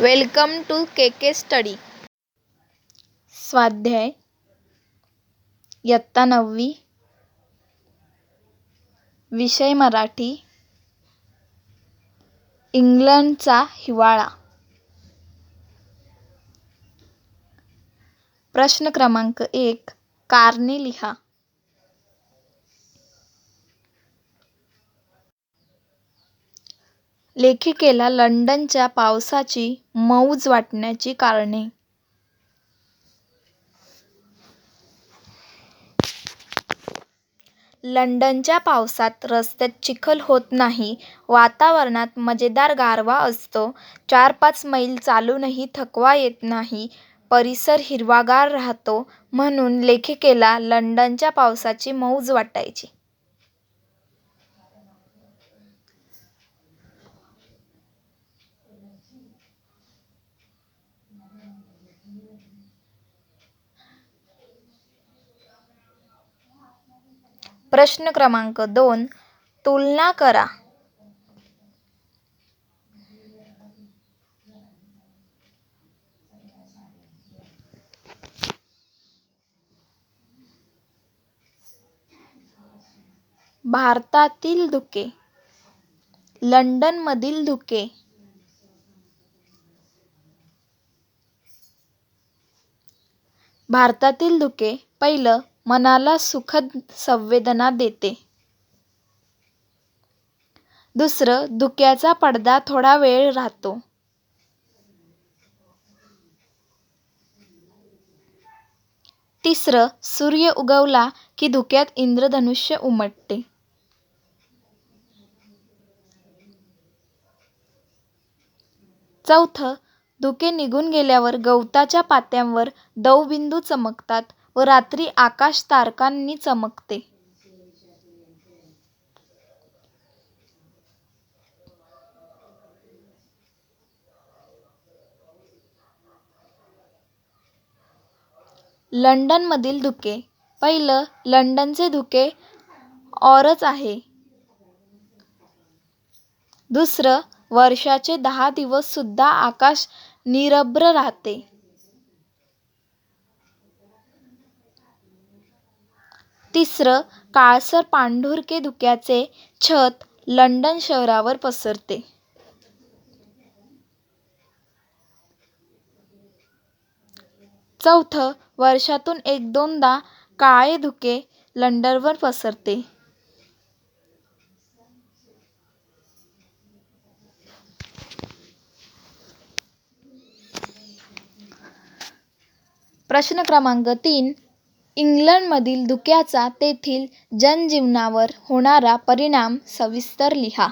Welcome to K study. स्वाध्याय इयत्ता 9वी. विषय मराठी. इंग्लंडचा हिवाळा. प्रश्न क्रमांक 1. कारणे लिहा. लेखिकेला लंडनच्या पावसाची मौज वाटण्याची कारणे. लंडनच्या पावसात रस्त्यात चिखल होत नाही, वातावरणात मजेदार गारवा असतो, 4-5 मैल चालूनही थकवा येत नाही, परिसर हिरवागार राहतो, म्हणून लेखिकेला लंडनच्या पावसाची मौज वाटायची. प्रश्न क्रमांक 2. तुलना करा. भारतातील धुके. लंडनमधील धुके. भारतातील धुके पहिलं मनाला सुखद संवेदना देते. दुसरं, धुक्याचा पडदा थोडा वेळ राहतो. तिसरं, सूर्य उगवला की धुक्यात इंद्रधनुष्य उमटते. चौथं, धुके निघून गेल्यावर गवताच्या पात्यांवर दवबिंदू चमकतात व रात्री आकाश तारकांनी चमकते. लंडनमधील धुके. पहिलं, लंडनचे धुके औरच आहे. दुसरं, वर्षाचे 10 दिवस सुद्धा आकाश निरभ्र राहते. तिसरं, काळसर पांढुरके धुक्याचे छत लंडन शहरावर पसरते. चौथं, वर्षातून 1-2दा काळे धुके लंडनवर पसरते. प्रश्न क्रमांक 3. इंग्लंडमधील धुक्याचा तेथील जनजीवनावर होणारा परिणाम सविस्तर लिहा.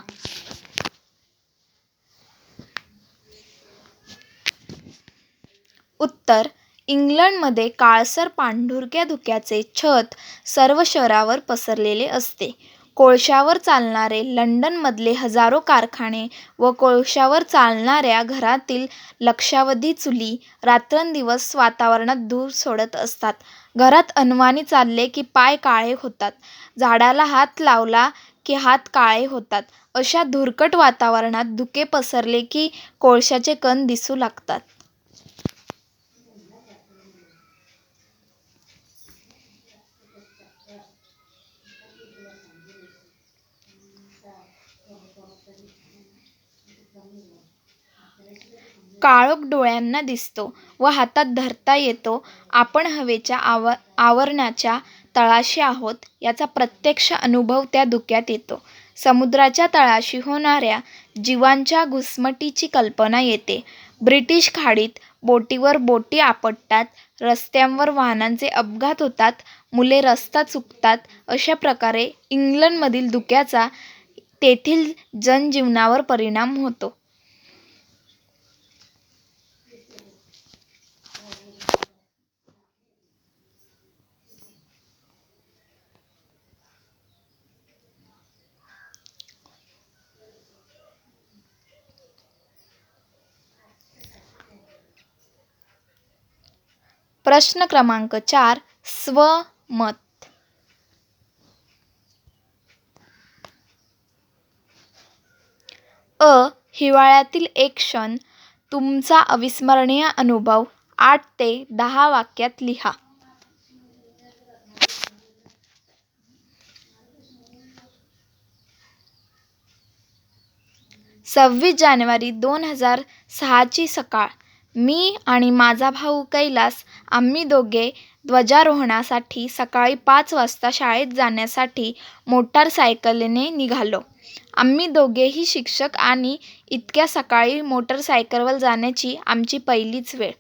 उत्तर. इंग्लंडमध्ये काळसर पांढुरक्या धुक्याचे छत सर्व शहरावर पसरलेले असते. कोळशावर चालणारे लंडनमधले हजारो कारखाने व कोळशावर चालणाऱ्या घरातील लक्षावधी चुली रात्रंदिवस वातावरणात धूर सोडत असतात. घरात अनवाणी चालले की पाय काळे होतात, झाडाला हात लावला की हात काळे होतात. अशा धुरकट वातावरणात धुके पसरले की कोळशाचे कण दिसू लागतात. काळोख डोळ्यांना दिसतो व हातात धरता येतो. आपण हवेच्या आवरणाच्या तळाशी आहोत याचा प्रत्यक्ष अनुभव त्या धुक्यात येतो. समुद्राच्या तळाशी होणाऱ्या जीवांच्या घुसमटीची कल्पना येते. ब्रिटिश खाडीत बोटीवर बोटी आपटतात, रस्त्यांवर वाहनांचे अपघात होतात, मुले रस्ता चुकतात. अशा प्रकारे इंग्लंडमधील धुक्याचा तेथील जनजीवनावर परिणाम होतो. प्रश्न क्रमांक 4. स्वमत. हिवाळ्यातील एक क्षण तुमचा अविस्मरणीय अनुभव 8 ते 10 वाक्यात लिहा. 26 जानेवारी 2006ची सकाळ. मी आणि माझा भाऊ कैलास आम्ही दोघे ध्वजारोहणासाठी सकाळी 5 वाजता शाळेत जाण्यासाठी मोटारसायकलीने निघालो. आम्ही दोघेही शिक्षक आणि इतक्या सकाळी मोटारसायकलवर जाण्याची आमची पहिलीच वेळ.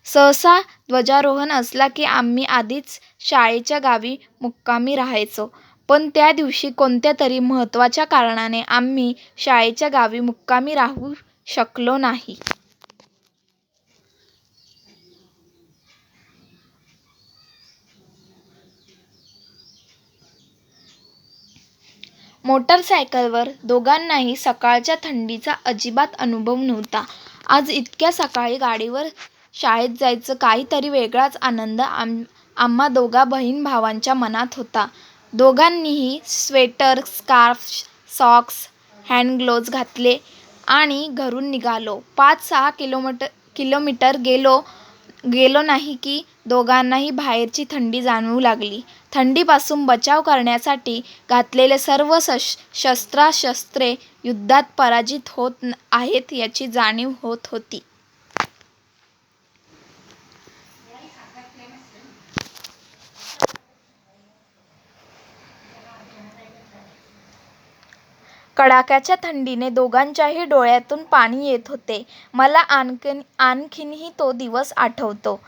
सहसा ध्वजारोहण असला की आम्ही आधीच शाळेच्या गावी मुक्कामी राहायचो, पण त्या दिवशी कोणत्या तरी महत्त्वाच्या कारणाने आम्ही शाळेच्या गावी मुक्कामी राहू शकलो नाही. मोटारसायकलवर दोघांनाही सकाळच्या थंडीचा अजिबात अनुभव नव्हता. आज इतक्या सकाळी गाडीवर शाळेत जायचं काहीतरी वेगळाच आनंद आम्हा दोघा बहीण भावांच्या मनात होता. दोघांनीही स्वेटर, स्कार्फ, सॉक्स, हँडग्लोव्ज घातले आणि घरून निघालो. 5-6 किलोमीटर गेलो नाही की दोघांनाही बाहेरची थंडी जाणवू लागली. थंडीपासून बचाव करण्यासाठी घातलेले सर्व शस्त्रे युद्धात पराजित होत आहेत याची जाणीव होत होती. कडाक्याच्या थंडीने दोघांच्याही डोळ्यातून पाणी येत होते. मला आणखीनही तो दिवस आठवतो.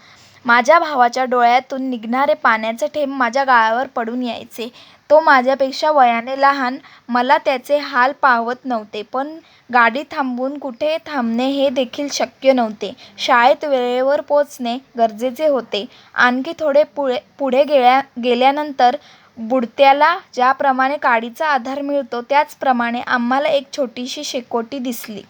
माझ्या भावाच्या डोळ्यातून निघणारे पाण्याचे थेंब माझ्या गालावर पडून यायचे. तो माझ्यापेक्षा वयाने लहान. मला त्याचे हाल पाहवत नव्हते, पण गाडी थांबवून कुठे थांबणे हे देखील शक्य नव्हते. शाळेत वेळेवर पोचणे गरजेचे होते. आणखी थोडे पुढे गेल्यानंतर बुडत्याला ज्याप्रमाणे काडीचा आधार मिळतो त्याचप्रमाणे आम्हाला एक छोटीशी शेकोटी दिसली.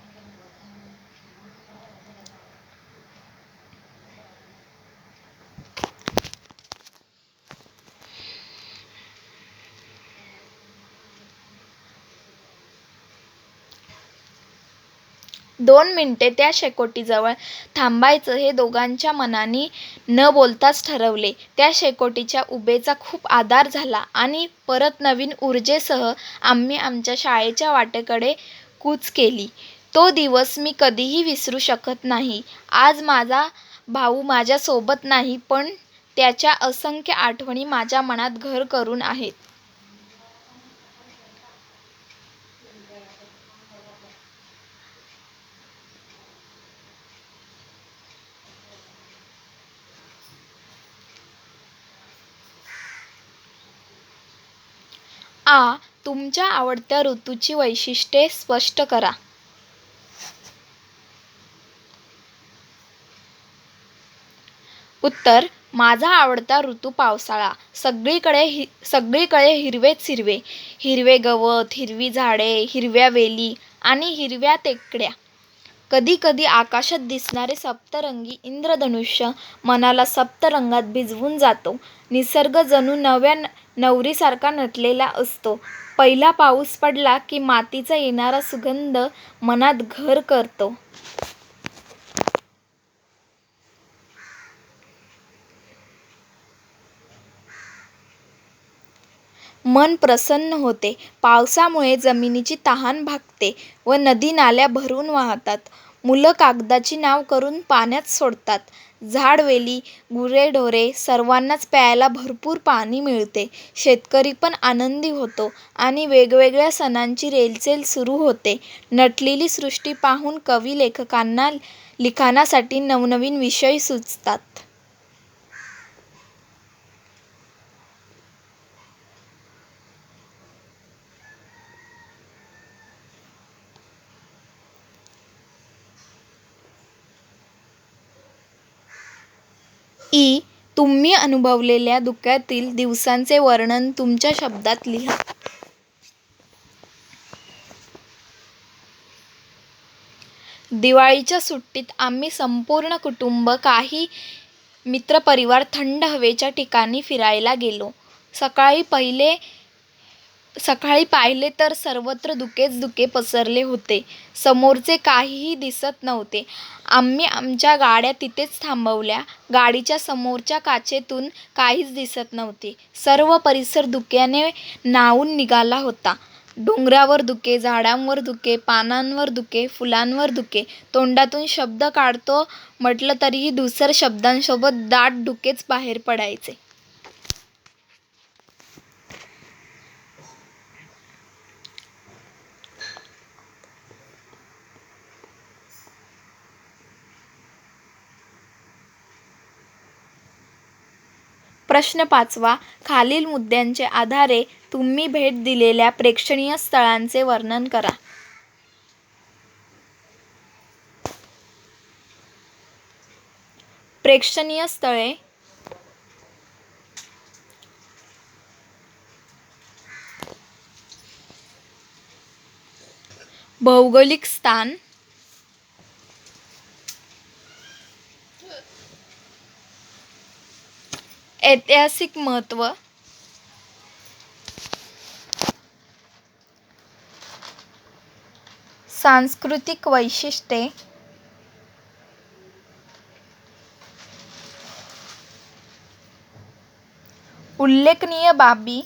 2 मिनिटे त्या शेकोटीजवळ थांबायचं हे दोघांच्या मनांनी न बोलताच ठरवले. त्या शेकोटीच्या उभेचा खूप आधार झाला आणि परत नवीन ऊर्जेसह आम्ही आमच्या शाळेच्या वाटेकडे कूच केली. तो दिवस मी कधीही विसरू शकत नाही. आज माझा भाऊ माझ्यासोबत नाही, पण त्याच्या असंख्य आठवणी माझ्या मनात घर करून आहेत. तुमच्या आवडत्या ऋतूची वैशिष्ट्ये स्पष्ट करा. उत्तर: माझा आवडता ऋतू पावसाळा. सगळीकडे हिरवेच हिरवे. हिरवे गवत, हिरवी झाडे, हिरव्या वेली आणि हिरव्या टेकड्या. कधी कधी आकाशात दिसणारे सप्तरंगी इंद्रधनुष्य मनाला सप्तरंगात भिजवून जातो. निसर्ग जणू नव्या नवरीसारखा नटलेला असतो. पहिला पाऊस पडला की मातीचा येणारा सुगंध मनात घर करतो. मन प्रसन्न होते. पावसामुळे जमिनीची तहान भागते व नदी नाल्या भरून वाहतात. मुलं कागदाची नाव करून पाण्यात सोडतात. झाडवेली, गुरेढोरे सर्वांनाच प्यायला भरपूर पाणी मिळते. शेतकरी पण आनंदी होतो आणि वेगवेगळ्या सणांची रेलचेल सुरू होते. नटलेली सृष्टी पाहून कवी लेखकांना लिखाणासाठी नवनवीन विषय सुचतात. तुम्ही अनुभवलेल्या धुक्यातील दिवसांचे वर्णन तुमच्या शब्दात लिहा. दिवाळीच्या सुट्टीत आम्ही संपूर्ण कुटुंब, काही मित्रपरिवार थंड हवेच्या ठिकाणी फिरायला गेलो. सकाळी पहिले सकाळी पाहिले तर सर्वत्र धुकेच धुके पसरले होते. समोरचे काहीही दिसत नव्हते. आम्ही आमच्या गाड्या तिथेच थांबवल्या. गाडीच्या समोरच्या काचेतून काहीच दिसत नव्हते. सर्व परिसर धुक्याने न्हाऊन निघाला होता. डोंगरावर धुके, झाडांवर धुके, पानांवर धुके, फुलांवर धुके. तोंडातून शब्द काढतो म्हटलं तरीही धूसर शब्दांसोबत दाट धुकेच बाहेर पडायचे. प्रश्न 5वा. खालील मुद्द्यांच्या आधारे तुम्ही भेट दिलेल्या प्रेक्षणीय स्थळांचे वर्णन करा. प्रेक्षणीय स्थळे: भौगोलिक स्थान, ऐतिहासिक महत्त्व, सांस्कृतिक वैशिष्ट्ये, उल्लेखनीय बाबी,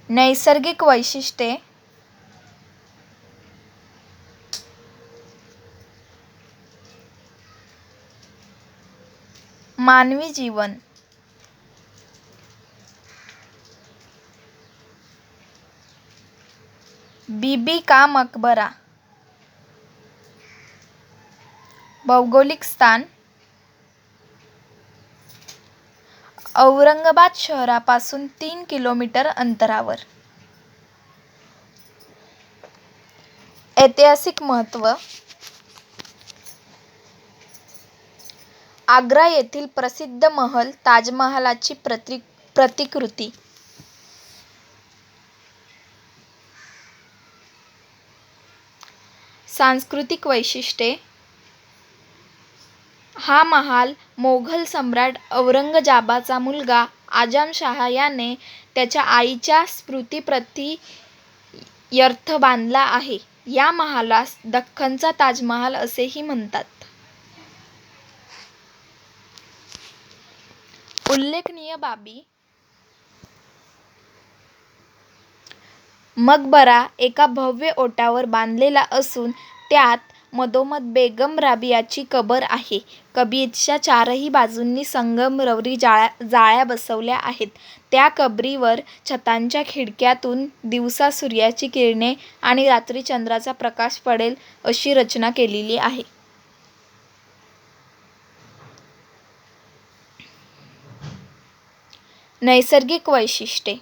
नैसर्गिक वैशिष्ट्ये, मानवी जीवन. बीबी का मकबरा. भौगोलिक स्थान: औरंगाबाद शहरापासून 3 किलोमीटर अंतरावर. ऐतिहासिक महत्त्व: आग्रा येथील प्रसिद्ध महल ताजमहालाची प्रतिकृती. सांस्कृतिक वैशिष्ट्ये: हा महाल मोघल सम्राट औरंगजेबाचा मुलगा आझमशाह याने त्याच्या आईच्या स्मृतिप्रीत्यर्थ बांधला आहे. या महालास दख्खनचा ताजमहाल असेही म्हणतात. उल्लेखनीय बाबी: मकबरा एका भव्य ओट्यावर बांधलेला असून त्यात मधोमध बेगम राबियाची कबर आहे. कबरीच्या चारही बाजूंनी संगमरवरी जाळ्या बसवल्या आहेत. त्या कबरीवर छताच्या खिडक्यांतून दिवसा सूर्याची किरणे आणि रात्री चंद्राचा प्रकाश पडेल अशी रचना केलेली आहे. नैसर्गिक वैशिष्ट्ये: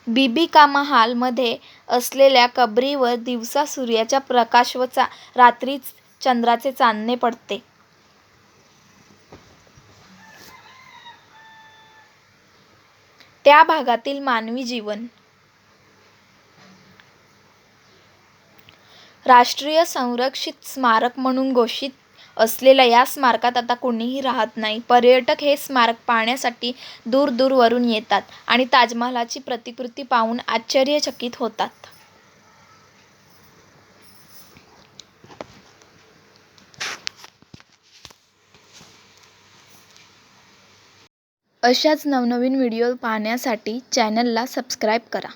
बीबी का महाल मध्ये असलेल्या कबरीवर दिवसा सूर्याचा प्रकाश व रात्री चंद्राचे चांदणे पडते. त्या भागातील मानवी जीवन. राष्ट्रीय संरक्षित स्मारक म्हणून घोषित असलेल्या या स्मारकात आता कोणीही राहत नाही. पर्यटक हे स्मारक पाहण्यासाठी दूरदूरवरून येतात आणि ताजमहालाची प्रतिकृती पाहून आश्चर्यचकित होतात. अशाच नवनवीन व्हिडिओ पाहण्यासाठी चॅनलला सबस्क्राईब करा.